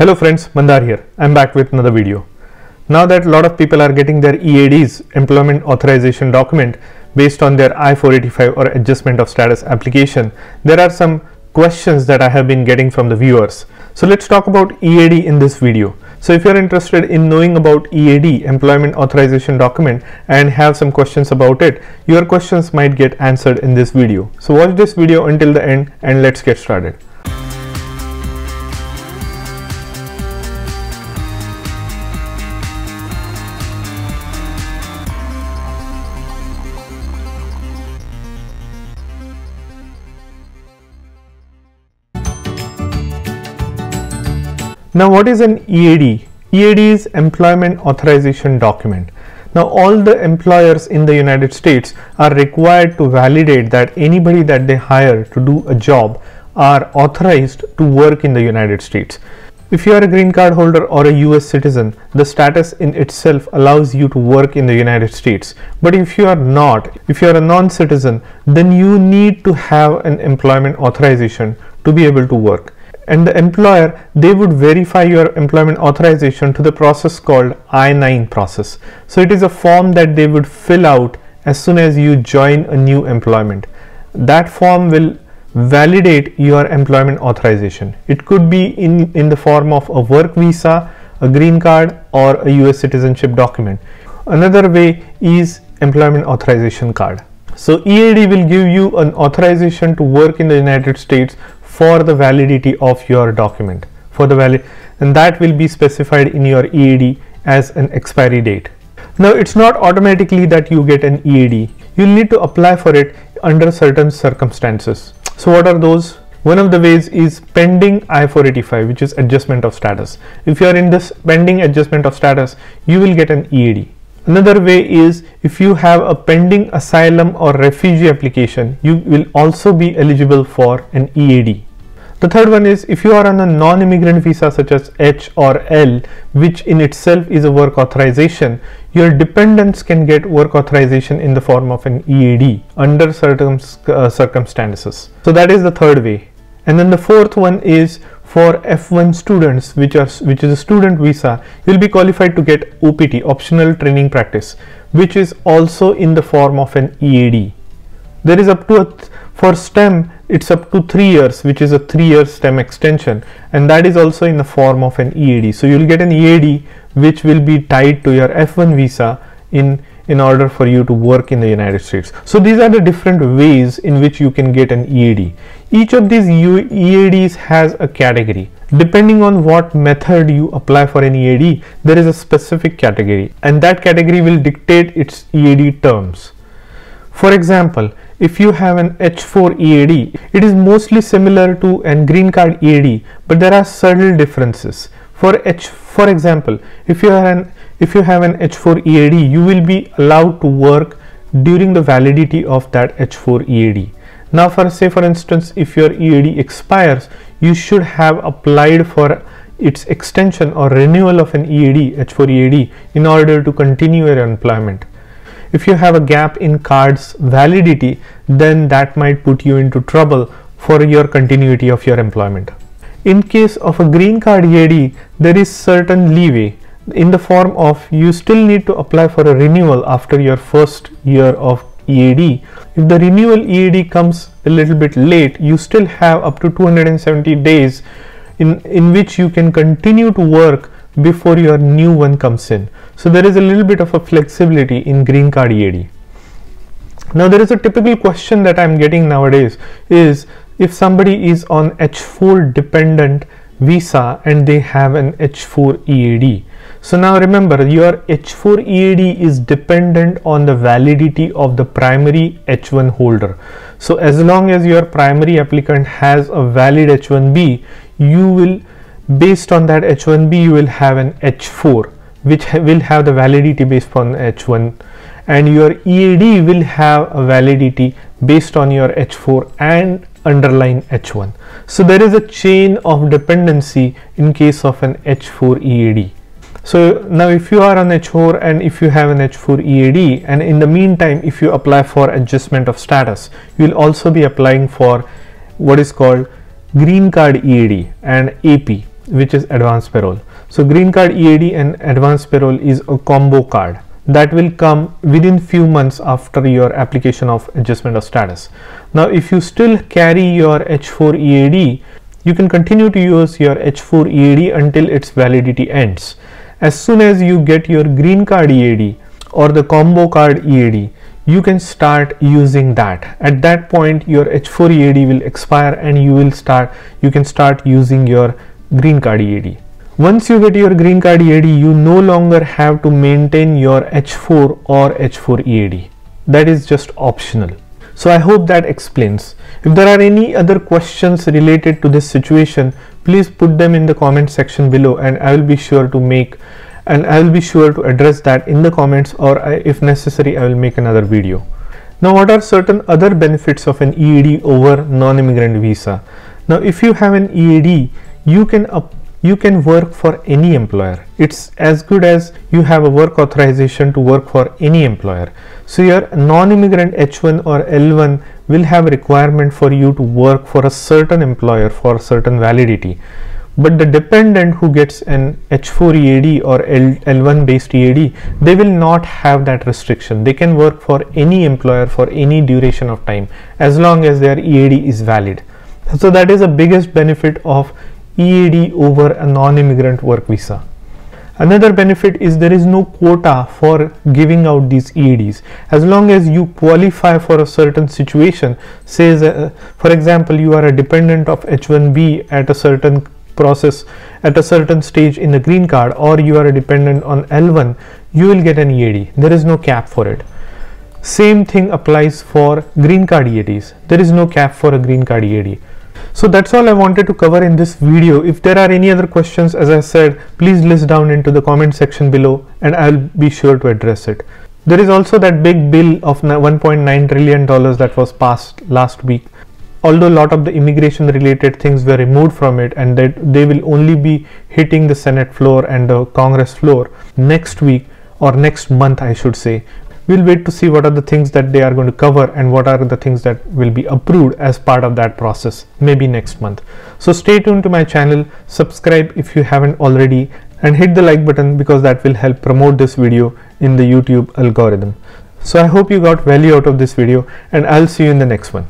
Hello friends, Mandar here. I'm back with another video. Now that a lot of people are getting their EADs, Employment Authorization Document, based on their I-485 or Adjustment of Status application, there are some questions that I have been getting from the viewers. So let's talk about EAD in this video. So if you're interested in knowing about EAD, Employment Authorization Document, and have some questions about it, your questions might get answered in this video. So watch this video until the end and let's get started. Now what is an EAD? EAD is Employment Authorization Document. Now all the employers in the United States are required to validate that anybody that they hire to do a job are authorized to work in the United States. If you are a green card holder or a US citizen, the status in itself allows you to work in the United States. But if you are not, if you are a non-citizen, then you need to have an employment authorization to be able to work. And the employer, they would verify your employment authorization to the process called I-9 process. So it is a form that they would fill out as soon as you join a new employment. That form will validate your employment authorization. It could be in the form of a work visa, a green card, or a US citizenship document. Another way is employment authorization card. So EAD will give you an authorization to work in the United States for the validity of your document, and that will be specified in your EAD as an expiry date. Now it's not automatically that you get an EAD. You'll need to apply for it under certain circumstances. So what are those? One of the ways is pending I-485, which is adjustment of status. If you are in this pending adjustment of status, you will get an EAD. Another way is if you have a pending asylum or refugee application, you will also be eligible for an EAD. The third one is if you are on a non-immigrant visa such as H or L, which in itself is a work authorization, your dependents can get work authorization in the form of an EAD under certain circumstances. So that is the third way. And then the fourth one is for F1 students, which is a student visa, you will be qualified to get OPT, optional training practice, which is also in the form of an EAD. There is up to for STEM, it's up to 3 years, which is a 3-year STEM extension, and that is also in the form of an EAD. So you will get an EAD which will be tied to your F1 visa in order for you to work in the United States. So these are the different ways in which you can get an EAD. Each of these EADs has a category. Depending on what method you apply for an EAD, there is a specific category, and that category will dictate its EAD terms. For example, if you have an H4 EAD, it is mostly similar to a green card EAD, but there are subtle differences. For example, if you have an H4 EAD, you will be allowed to work during the validity of that H4 EAD. Now for instance, if your EAD expires, you should have applied for its extension or renewal of an EAD, H4 EAD, in order to continue your employment. If you have a gap in card's validity, then that might put you into trouble for your continuity of your employment. In case of a green card EAD, there is certain leeway in the form of you still need to apply for a renewal after your first year of EAD. If the renewal EAD comes a little bit late, you still have up to 270 days in which you can continue to work before your new one comes in. So there is a little bit of a flexibility in green card EAD. Now there is a typical question that I'm getting nowadays is if somebody is on H4 dependent visa and they have an H4 EAD. So now remember, your H4 EAD is dependent on the validity of the primary H1 holder. So as long as your primary applicant has a valid H1B, you will, based on that H1B, you will have an H4 which will have the validity based upon H1, and your EAD will have a validity based on your H4 and underlying H1. So there is a chain of dependency in case of an H4 EAD. So now if you are on H4 and if you have an H4 EAD, and in the meantime if you apply for adjustment of status, you will also be applying for what is called green card EAD and AP. which is advanced payroll. So green card EAD and advanced payroll is a combo card that will come within few months after your application of adjustment of status. Now if you still carry your H4 EAD, you can continue to use your H4 EAD until its validity ends. As soon as you get your green card EAD or the combo card EAD, you can start using that. At that point your H4 EAD will expire and you can start using your green card EAD. Once you get your green card EAD, you no longer have to maintain your H4 or H4 EAD. That is just optional. So I hope that explains. If there are any other questions related to this situation, please put them in the comment section below, and I will be sure to address that in the comments, or if necessary I will make another video. Now what are certain other benefits of an EAD over non-immigrant visa? Now if you have an EAD, you can work for any employer. It's as good as you have a work authorization to work for any employer. So your non-immigrant H1 or L1 will have a requirement for you to work for a certain employer for certain validity. But the dependent who gets an H4 EAD or L1 based EAD, they will not have that restriction. They can work for any employer for any duration of time as long as their EAD is valid. So that is the biggest benefit of EAD over a non-immigrant work visa. Another benefit is there is no quota for giving out these EADs. As long as you qualify for a certain situation, say for example you are a dependent of H1B at a certain process at a certain stage in the green card, or you are a dependent on L1, you will get an EAD. There is no cap for it. Same thing applies for green card EADs. There is no cap for a green card EAD. So that's all I wanted to cover in this video. If there are any other questions, as I said, please list down into the comment section below and I'll be sure to address it. There is also that big bill of $1.9 trillion that was passed last week. Although a lot of the immigration related things were removed from it, and that they will only be hitting the Senate floor and the Congress floor next week, or next month I should say. We'll wait to see what are the things that they are going to cover and what are the things that will be approved as part of that process, maybe next month. So stay tuned to my channel, subscribe if you haven't already, and hit the like button because that will help promote this video in the YouTube algorithm. So I hope you got value out of this video, and I'll see you in the next one.